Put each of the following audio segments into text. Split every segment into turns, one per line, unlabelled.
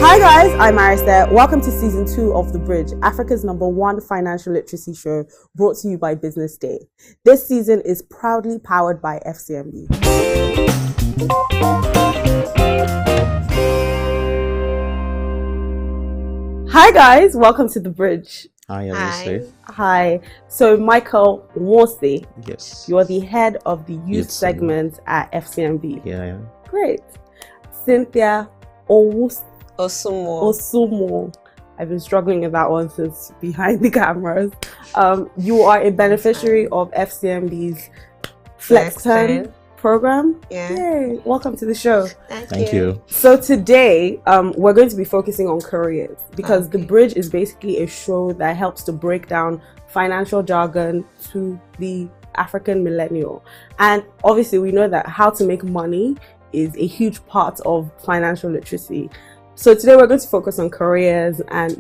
Hi guys, I'm Marissa. Welcome to season 2 of The Bridge, Africa's #1 financial literacy show brought to you by Business Day. This season is proudly powered by FCMB. Hi guys, welcome to The Bridge.
Hi, Alice.
Hi. So Michael Morsi,
Yes.
you're the head of the youth segment at FCMB.
Yeah, I am.
Great. Cynthia Osumo. I've been struggling with that one since behind the cameras. You are a beneficiary of FCMB's Flex Turn program.
Yeah.
Yay. Welcome to the show.
Thank you.
So today, we're going to be focusing on careers because The Bridge is basically a show that helps to break down financial jargon to the African millennial. And obviously we know that how to make money is a huge part of financial literacy. So today we're going to focus on careers and,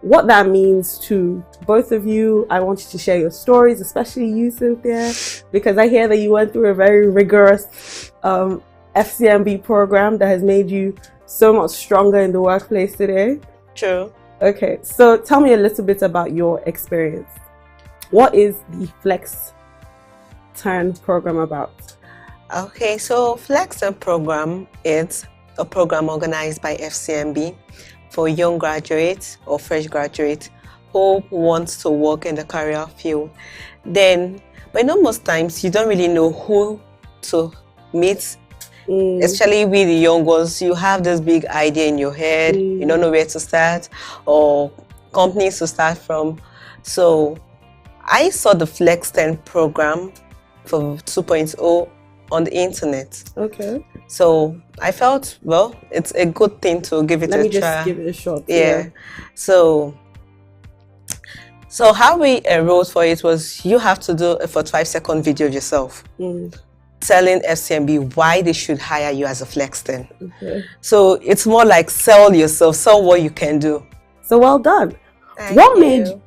what that means to both of you. I want you to share your stories, especially you, Cynthia, because I hear that you went through a very rigorous FCMB program that has made you so much stronger in the workplace today.
True.
Okay, so tell me a little bit about your experience. What is the Flex Turn program about?
Okay, so Flex Turn program is a program organized by FCMB for young graduates or fresh graduates who wants to work in the career field. But most times you don't really know who to meet, especially with the young ones. You have this big idea in your head, you don't know where to start or companies to start from. So I saw the Flex 10 program for 2.0 on the internet.
Okay.
So I felt, it's a good thing to give it a try.
Let me just give it a shot.
Yeah. So how we enrolled for it was you have to do a 45-second video of yourself telling FCMB why they should hire you as a Flex 10.
Okay.
So it's more like sell yourself, sell what you can do.
So well done. What made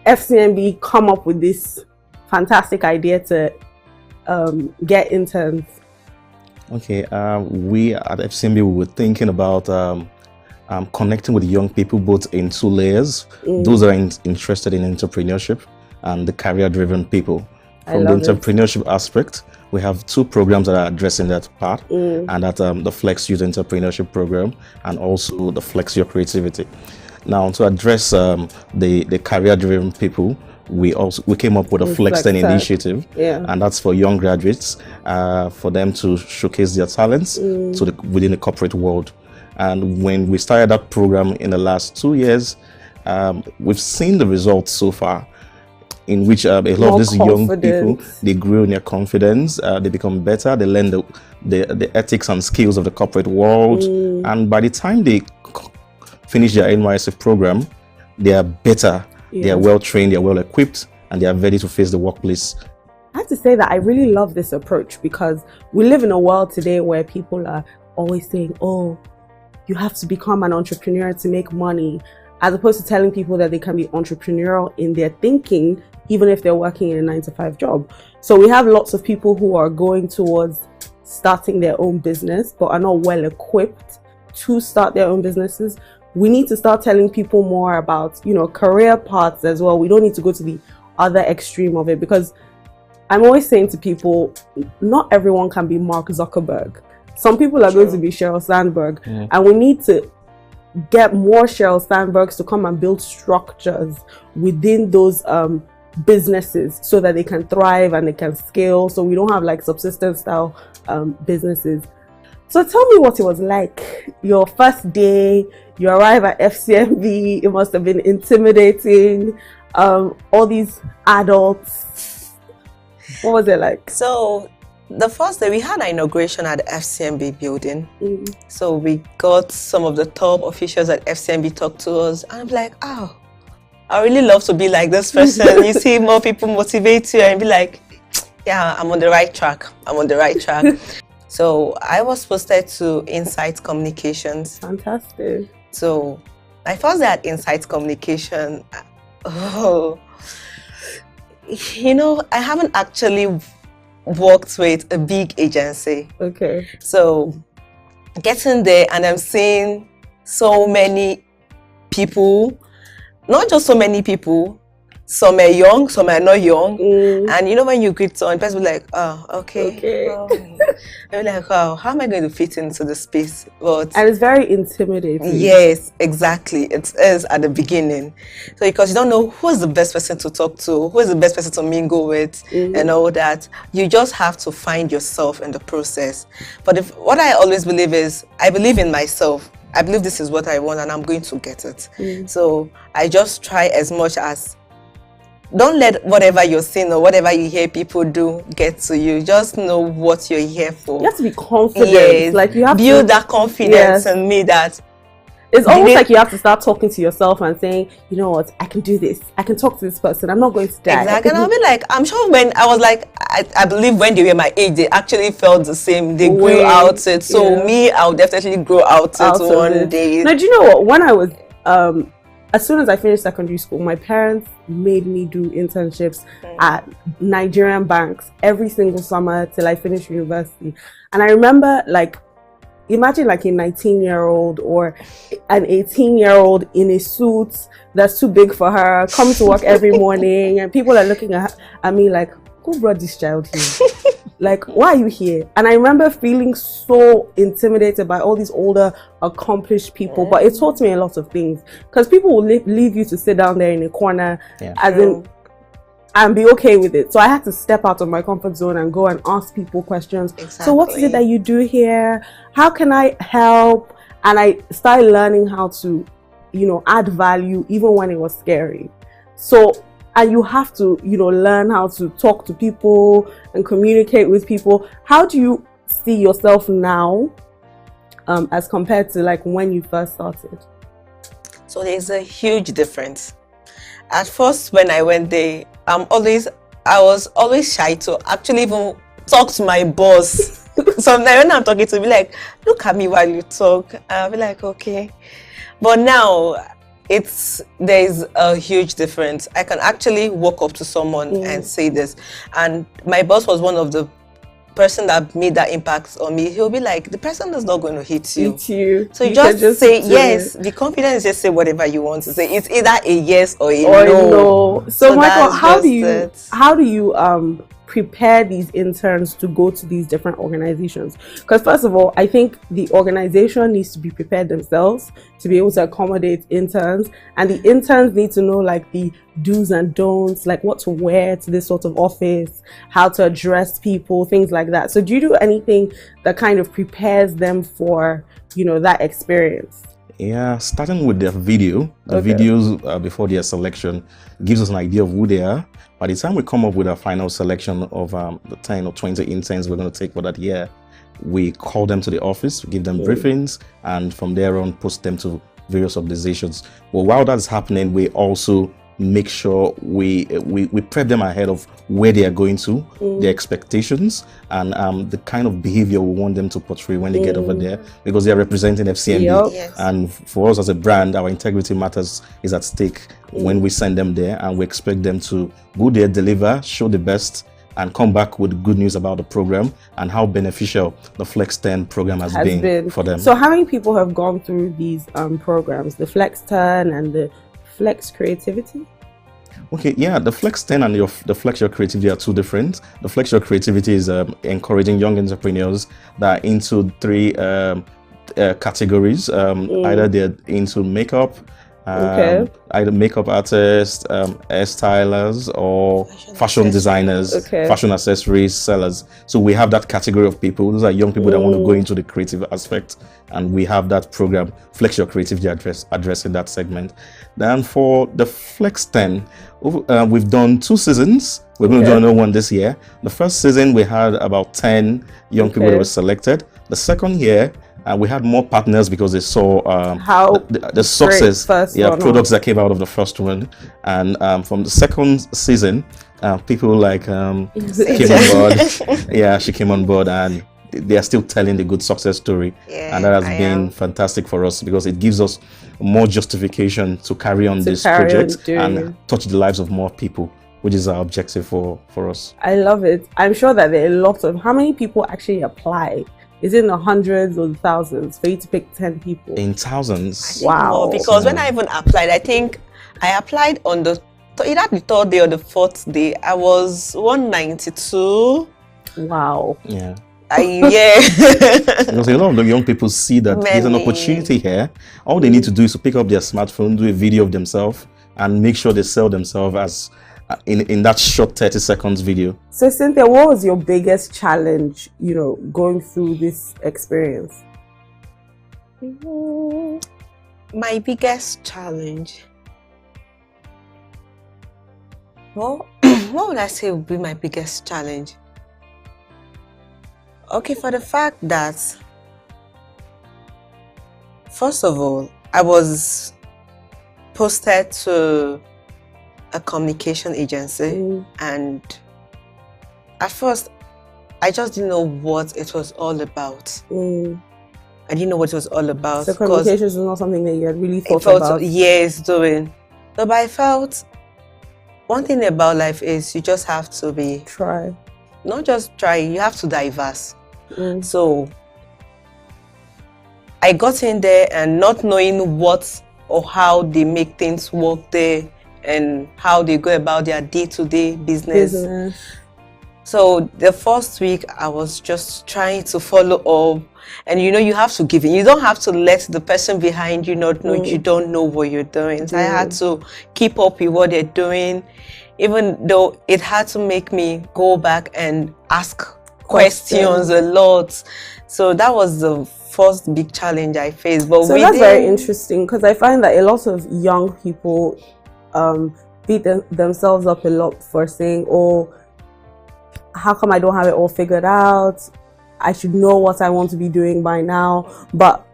FCMB come up with this fantastic idea to get interns?
Okay, we at FCMB we were thinking about connecting with young people both in 2 layers. Those are interested in entrepreneurship and the career-driven people. From the entrepreneurship aspect, we have 2 programs that are addressing that part, and that's the Flex Youth Entrepreneurship Program and also the Flex Your Creativity. Now, to address the career-driven people, we came up with a Flex 10 initiative, and that's for young graduates, for them to showcase their talents within the corporate world. And when we started that program in the last 2 years, we've seen the results so far, in which a lot of these young people, they grow in their confidence, they become better, they learn the ethics and skills of the corporate world, and by the time they finish their NYSC program, they are better. They are well trained, they are well equipped, and they are ready to face the workplace.
I have to say that I really love this approach because we live in a world today where people are always saying, oh, you have to become an entrepreneur to make money, as opposed to telling people that they can be entrepreneurial in their thinking, even if they're working in a 9-to-5 job. So we have lots of people who are going towards starting their own business, but are not well equipped to start their own businesses. We need to start telling people more about, career paths as well. We don't need to go to the other extreme of it, because I'm always saying to people, not everyone can be Mark Zuckerberg. Some people are going to be Sheryl Sandberg, and we need to get more Sheryl Sandbergs to come and build structures within those businesses so that they can thrive and they can scale, so we don't have like subsistence style businesses. So tell me what it was like, your first day, you arrive at FCMB, it must have been intimidating, all these adults. What was it like?
So the first day we had an inauguration at the FCMB building. So we got some of the top officials at FCMB talk to us, and I'm like, oh, I really love to be like this person. You see more people motivate you and be like, yeah, I'm on the right track. So I was posted to Insight Communications.
Fantastic.
So my first day at Insight Communication, I haven't actually worked with a big agency.
Okay.
So getting there and I'm seeing so many people, not just so many people, some are young, some are not young. And you know, when you greet someone, the person will be like, oh, okay. I'm like, oh, how am I going to fit into the space? But
and it's very intimidating.
Yes, exactly. It is at the beginning. So because you don't know who is the best person to talk to, who is the best person to mingle with, and all that, you just have to find yourself in the process. But what I always believe is, I believe in myself. I believe this is what I want and I'm going to get it. So I just try as much as, don't let whatever you're seeing or whatever you hear people do get to you. Just know what you're here for.
You have to be confident.
Yes.
Like you have
build that confidence in me that
it's almost like you have to start talking to yourself and saying, you know what, I can do this. I can talk to this person. I'm not going to die.
Exactly. And I'll be like, I'm sure when I was like, I believe when they were my age, they actually felt the same. They grew out it. So me, I'll definitely grow out it one day.
Now, do you know what? When I was as soon as I finished secondary school, my parents made me do internships at Nigerian banks every single summer till I finished university. And I remember, like, imagine like a 19-year-old or an 18-year-old in a suit that's too big for her, coming to work every morning, and people are looking at me like, who brought this child here? Like, why are you here? And I remember feeling so intimidated by all these older, accomplished people. But it taught me a lot of things, because people will leave you to sit down there in a corner and be okay with it. So I had to step out of my comfort zone and go and ask people questions. Exactly. So what is it that you do here? How can I help? And I started learning how to, you know, add value even when it was scary. So, and you have to, you know, learn how to talk to people and communicate with people. How do you see yourself now as compared to like when you first started?
So there's a huge difference. At first, when I went there, I was always shy to actually even talk to my boss. Sometimes when I'm talking to be like, look at me while you talk. I'll be like, okay. But now there's a huge difference. I can actually walk up to someone and say this. And my boss was one of the person that made that impact on me. He'll be like, the person is not going to hit you. So you just say yes. Be confident and just say whatever you want to say. It's either a yes or a no.
So Michael, how do you prepare these interns to go to these different organizations? Because first of all, I think the organization needs to be prepared themselves to be able to accommodate interns, and the interns need to know like the do's and don'ts, like what to wear to this sort of office, how to address people, things like that. So do you do anything that kind of prepares them for, you know, that experience?
Yeah, starting with their video. The videos before their selection gives us an idea of who they are. By the time we come up with our final selection of the 10 or 20 interns we're going to take for that year, we call them to the office, give them briefings, and from there on post them to various organizations. But while that's happening, we also make sure we prep them ahead of where they are going to, their expectations, and the kind of behavior we want them to portray when they get over there, because they are representing FCMB. Yes. And for us as a brand, our integrity matters is at stake when we send them there, and we expect them to go there, deliver, show the best, and come back with good news about the program and how beneficial the Flex 10 program has been for them.
So how many people have gone through these programs, the Flex 10 and the Flex Creativity?
Okay, yeah, the Flex 10 and the Flex Your Creativity are two different. The Flex Your Creativity is encouraging young entrepreneurs that are into three categories. Either they're into makeup, either makeup artists, hairstylers, or fashion designers, fashion accessories sellers. So we have that category of people. Those are young people that want to go into the creative aspect, and we have that program, Flex Your Creativity, addressing that segment. Then for the Flex 10, we've done 2 seasons. We're going to do another one this year. The first season, we had about 10 young people that were selected. The second year, we had more partners because they saw how the success, products that came out of the first one. And from the second season, people like came on board. Yeah, she came on board, and they are still telling the good success story. And that has been fantastic for us, because it gives us more justification to carry on this project and touch the lives of more people, which is our objective for us.
I love it. I'm sure that there are lots of, how many people actually apply Is it in the hundreds or the thousands for you to pick 10 people?
In thousands.
Wow.
More, because when I even applied, I think I applied on either the third day or the fourth day. I was 192.
Wow.
Yeah.
Yeah.
Because a lot of the young people see that there's an opportunity here. All they need to do is to pick up their smartphone, do a video of themselves, and make sure they sell themselves as in that short 30 seconds video.
So Cynthia, what was your biggest challenge, going through this experience?
My biggest challenge. Well, what would I say would be my biggest challenge? Okay, for the fact that, first of all, I was posted to a communication agency, and at first, I just didn't know what it was all about. I didn't know what it was all about.
So communications was not something that you had really thought about?
Years doing. So, but I felt one thing about life is you just have to
try.
Not just try, you have to diverse. So I got in there and not knowing what or how they make things work there and how they go about their day-to-day business. So the first week I was just trying to follow up, and you have to give in. You don't have to let the person behind you not know you don't know what you're doing. So I had to keep up with what they're doing, even though it had to make me go back and ask questions a lot. So that was the first big challenge I faced. But
so that's very interesting, because I find that a lot of young people beat themselves up a lot for saying, oh, how come I don't have it all figured out? I should know what I want to be doing by now. But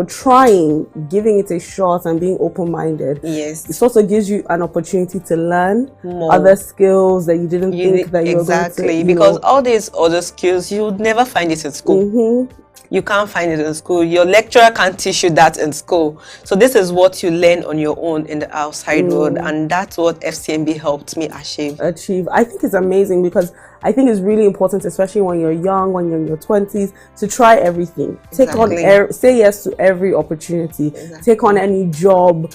trying, giving it a shot and being open-minded,
yes,
it also gives you an opportunity to learn other skills that you didn't think that you were going to.
Exactly, because all these other skills, you would never find it in school. You can't find it in school. Your lecturer can't teach you that in school. So this is what you learn on your own in the outside world, and that's what FCMB helped me achieve. I
think it's amazing, because I think it's really important, especially when you're young, when you're in your 20s, to try everything. Say yes to every opportunity. Take on any job,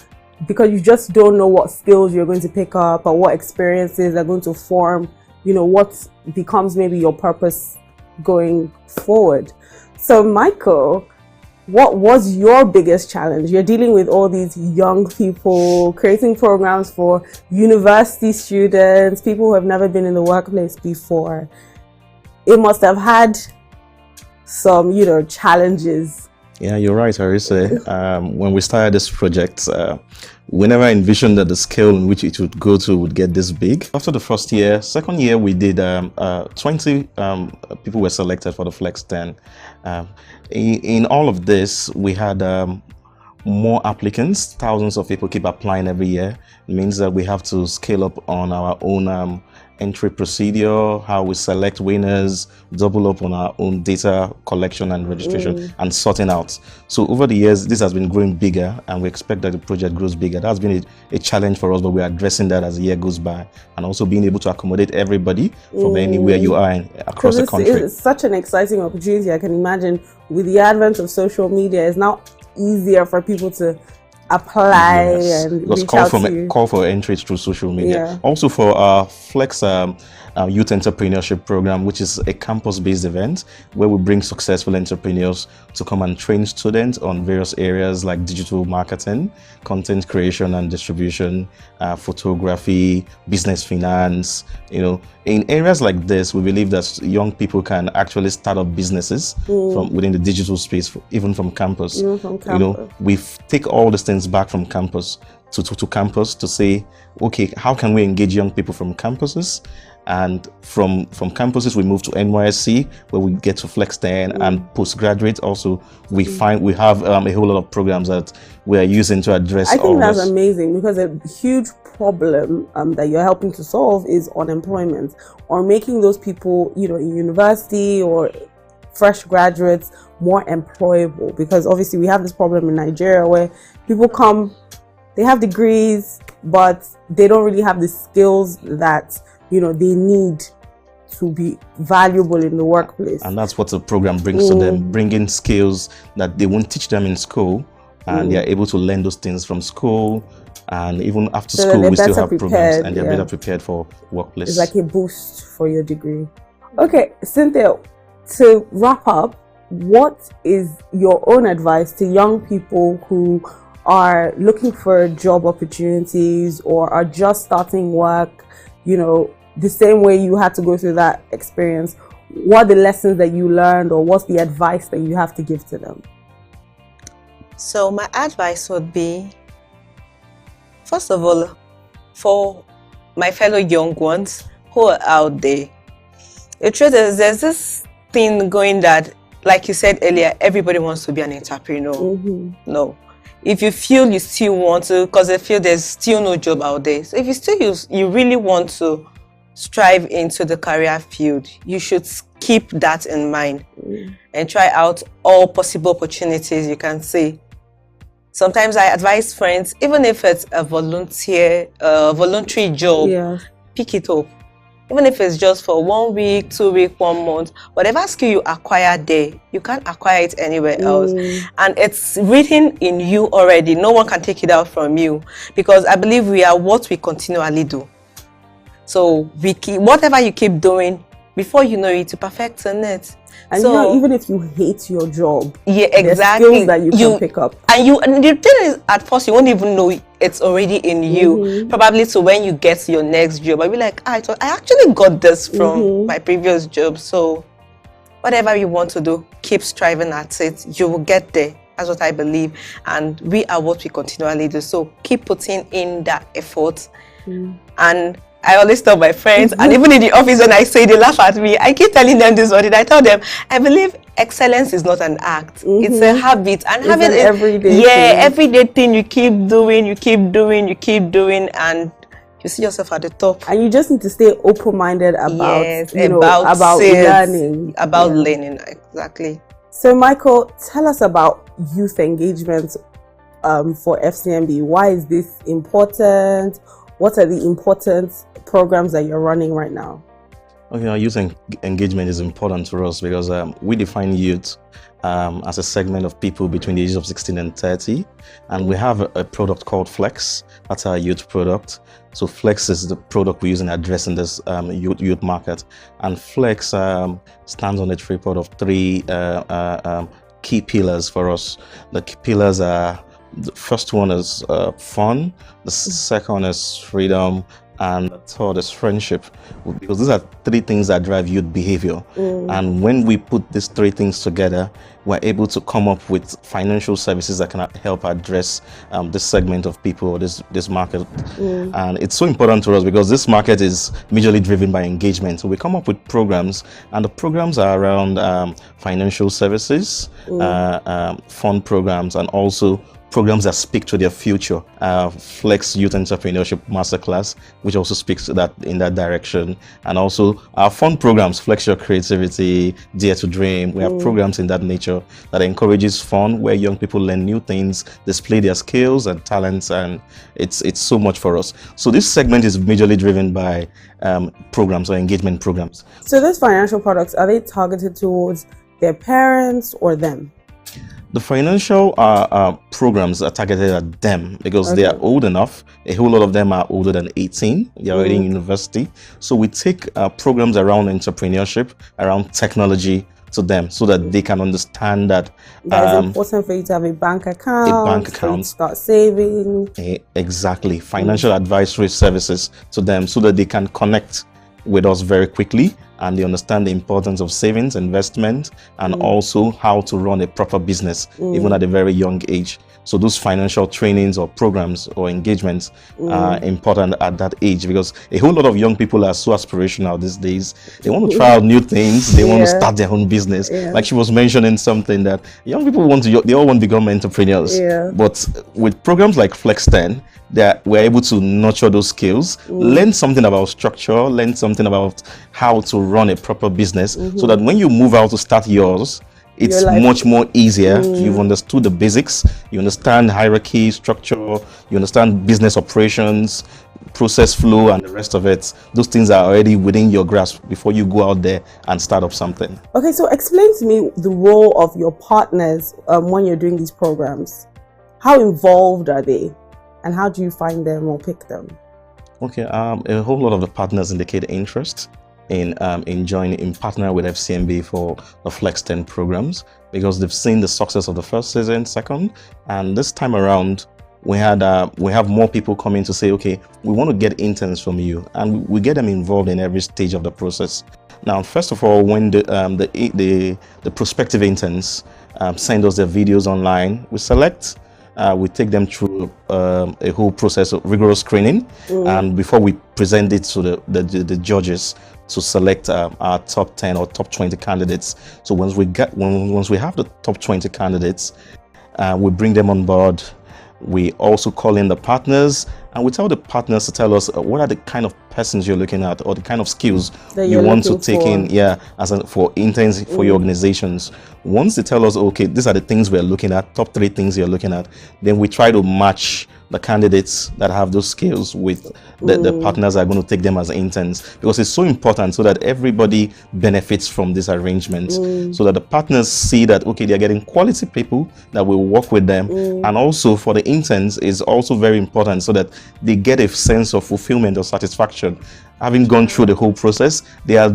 because you just don't know what skills you're going to pick up or what experiences are going to form, what becomes maybe your purpose going forward. So Michael, what was your biggest challenge? You're dealing with all these young people, creating programs for university students, people who have never been in the workplace before. It must have had some, challenges.
Yeah, you're right, Harissa. When we started this project, we never envisioned that the scale in which it would go to would get this big. After the first year, second year, we did 20 people were selected for the Flex 10. In all of this, we had more applicants. Thousands of people keep applying every year. It means that we have to scale up on our own entry procedure, how we select winners, double up on our own data collection and registration and sorting out. So over the years, this has been growing bigger, and we expect that the project grows bigger. That's been a challenge for us, but we're addressing that as the year goes by, and also being able to accommodate everybody from anywhere you are across the country.
It's such an exciting opportunity. I can imagine with the advent of social media, it's now easier for people to apply and reach out to you.
Call for entry through social media. Also for our Flex Youth Entrepreneurship Program, which is a campus-based event where we bring successful entrepreneurs to come and train students on various areas like digital marketing, content creation and distribution, photography, business finance. In areas like this, we believe that young people can actually start up businesses from within the digital space, even from campus. We take all these things back from campus to campus to say, okay, how can we engage young people from campuses? And from campuses, we move to NYSC, where we get to Flex 10, and postgraduate. Also, we have a whole lot of programs that we are using to address.
I think that's amazing, because a huge problem that you're helping to solve is unemployment, or making those people, in university or fresh graduates more employable. Because obviously, we have this problem in Nigeria where people come, they have degrees, but they don't really have the skills that they need to be valuable in the workplace.
And that's what the program brings to them, bringing skills that they won't teach them in school, and they are able to learn those things from school. And even after school, we still have programs, and they're better prepared for workplace.
It's like a boost for your degree. Okay, Cynthia, to wrap up, what is your own advice to young people who are looking for job opportunities or are just starting work, you know, the same way you had to go through that experience? What are the lessons that you learned, or what's the advice that you have to give to them?
So my advice would be, first of all, for my fellow young ones who are out there, the truth is there's this thing going that, like you said earlier, everybody wants to be an entrepreneur. No. If you feel you still want to, because I feel there's still no job out there. So if you really want to strive into the career field, you should keep that in mind and try out all possible opportunities you can see. Sometimes I advise friends, even if it's a voluntary job, pick it up. Even if it's just for 1 week, 2 weeks, 1 month, whatever skill you acquire there, you can't acquire it anywhere else. And it's written in you already. No one can take it out from you, because I believe we are what we continually do. So whatever you keep doing, before you know it, you perfect in it.
And
so,
you know, even if you hate your job,
exactly,
there's skills that you can pick up.
And the thing is, at first you won't even know it's already in you. Probably so when you get to your next job, I'll be like, I actually got this from my previous job. So whatever you want to do, keep striving at it. You will get there. That's what I believe. And we are what we continually do. So keep putting in that effort. And I always tell my friends, and even in the office when I say, they laugh at me. I keep telling them this, I tell them, I believe excellence is not an act. It's a habit. And
it's having an everyday thing.
Everyday thing you keep doing, and you see yourself at the top.
And you just need to stay open-minded about,
about
learning.
About learning, exactly.
So Michael, tell us about youth engagement for FCMB. Why is this important? What are the important programs that you're running right now?
Okay, youth engagement is important to us because we define youth as a segment of people between the ages of 16 and 30. And we have a product called Flex. That's our youth product. So Flex is the product we use in addressing this youth market. And Flex stands on a tripod of 3 key pillars for us. The key pillars are, the first one is fun, the second is freedom, and the third is friendship, because these are 3 things that drive youth behavior. And when we put these 3 things together, we're able to come up with financial services that can help address this segment of people, or this market. And it's so important to us because this market is majorly driven by engagement. So we come up with programs, and the programs are around financial services, fund programs, and also programs that speak to their future. Flex Youth Entrepreneurship Masterclass, which also speaks to that in that direction. And also our fun programs, Flex Your Creativity, Dare to Dream. We have programs in that nature that encourages fun, where young people learn new things, display their skills and talents, and it's so much for us. So this segment is majorly driven by programs or engagement programs.
So those financial products, are they targeted towards their parents or them?
The financial programs are targeted at them because they are old enough. A whole lot of them are older than 18. They're already in university. So we take programs around entrepreneurship, around technology to them, so that they can understand that
it's important for you to have a bank account, for you to start saving.
Exactly. Financial advisory services to them, so that they can connect with us very quickly, and they understand the importance of savings, investment, and also how to run a proper business, even at a very young age. So those financial trainings or programs or engagements are important at that age, because a whole lot of young people are so aspirational these days. They want to try out new things. They want to start their own business. Like she was mentioning something that young people they all want to become entrepreneurs. But with programs like Flex 10, that we're able to nurture those skills, learn something about structure, learn something about how to run a proper business, so that when you move out to start yours, it's much more easier. You've understood the basics, you understand hierarchy, structure, you understand business operations, process flow and the rest of it, those things are already within your grasp before you go out there and start up something.
Okay, so explain to me the role of your partners when you're doing these programs. How involved are they, and how do you find them or pick them?
Okay, a whole lot of the partners indicate interest in joining, in partnering with FCMB for the Flex 10 programs, because they've seen the success of the first season, second, and this time around we have more people coming to say, okay, we want to get interns from you, and we get them involved in every stage of the process. Now, first of all, when the prospective interns send us their videos online, we select. We take them through a whole process of rigorous screening, and before we present it to the judges to select our top 10 or top 20 candidates. So once we have the top 20 candidates, we bring them on board. We also call in the partners, and we tell the partners to tell us what are the kind of persons you're looking at, or the kind of skills you want to take in, for interns for your organizations. Once they tell us, okay, these are the things we're looking at, top 3 things you're looking at, then we try to match the candidates that have those skills with the partners that are going to take them as interns, because it's so important so that everybody benefits from this arrangement, so that the partners see that, okay, they're getting quality people that will work with them, and also for the interns is also very important so that they get a sense of fulfillment or satisfaction. Having gone through the whole process, they are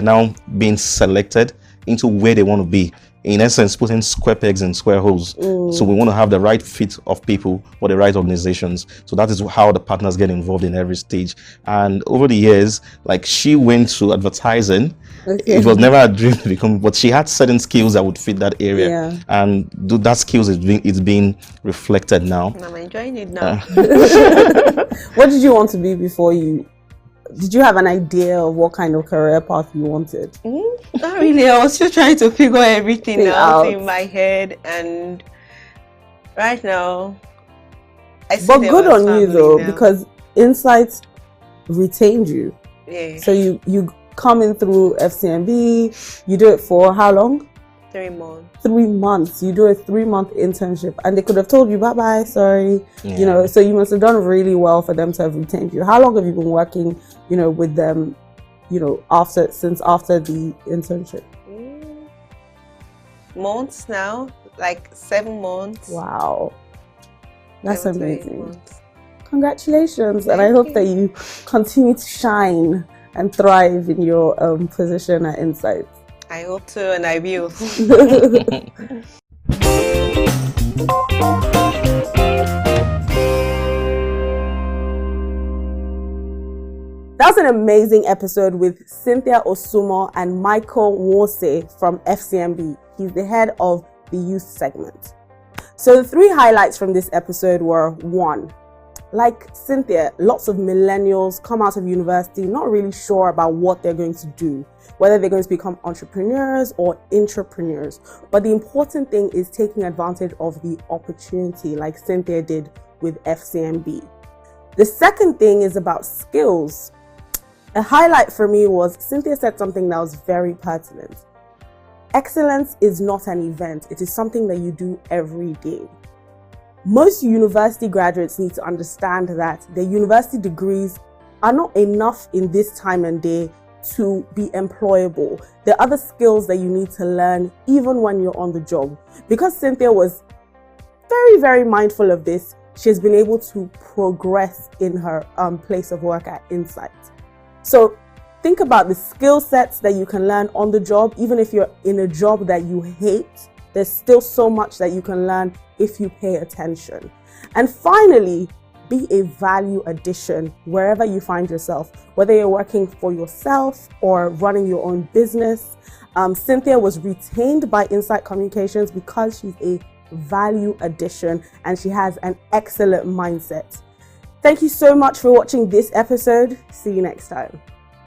now being selected into where they want to be. In essence, putting square pegs in square holes. So we want to have the right fit of people for the right organizations. So that is how the partners get involved in every stage. And over the years, like, she went to advertising. Okay. It was never a dream to become, but she had certain skills that would fit that area. And that skills is being reflected now.
I'm enjoying it now.
What did you want to be before you? Did you have an idea of what kind of career path you wanted?
Not really. I was still trying to figure everything out in my head, and right now,
but good on you though, because Insights retained you. Yeah. So you come in through FCMB. You do it for how long?
3 months.
3 months. You do a 3-month internship, and they could have told you bye bye, sorry. So you must have done really well for them to have retained you. How long have you been working, with them, since after the internship?
Months now, like 7 months.
Wow, that's amazing. Congratulations. And I hope that you continue to shine and thrive in your position at Insights.
I hope so, and I will.
That's an amazing episode with Cynthia Osumo and Michael Nwose from FCMB. He's the head of the youth segment. So the 3 highlights from this episode were: 1, like Cynthia, lots of millennials come out of university not really sure about what they're going to do, whether they're going to become entrepreneurs or intrapreneurs. But the important thing is taking advantage of the opportunity, like Cynthia did with FCMB. The second thing is about skills. A highlight for me was Cynthia said something that was very pertinent. Excellence is not an event, it is something that you do every day. Most university graduates need to understand that their university degrees are not enough in this time and day to be employable. There are other skills that you need to learn even when you're on the job. Because Cynthia was very, very mindful of this, she's been able to progress in her place of work at Insights. So think about the skill sets that you can learn on the job. Even if you're in a job that you hate, there's still so much that you can learn if you pay attention. And finally, be a value addition wherever you find yourself, whether you're working for yourself or running your own business. Cynthia was retained by Insight Communications because she's a value addition and she has an excellent mindset. Thank you so much for watching this episode. See you next time.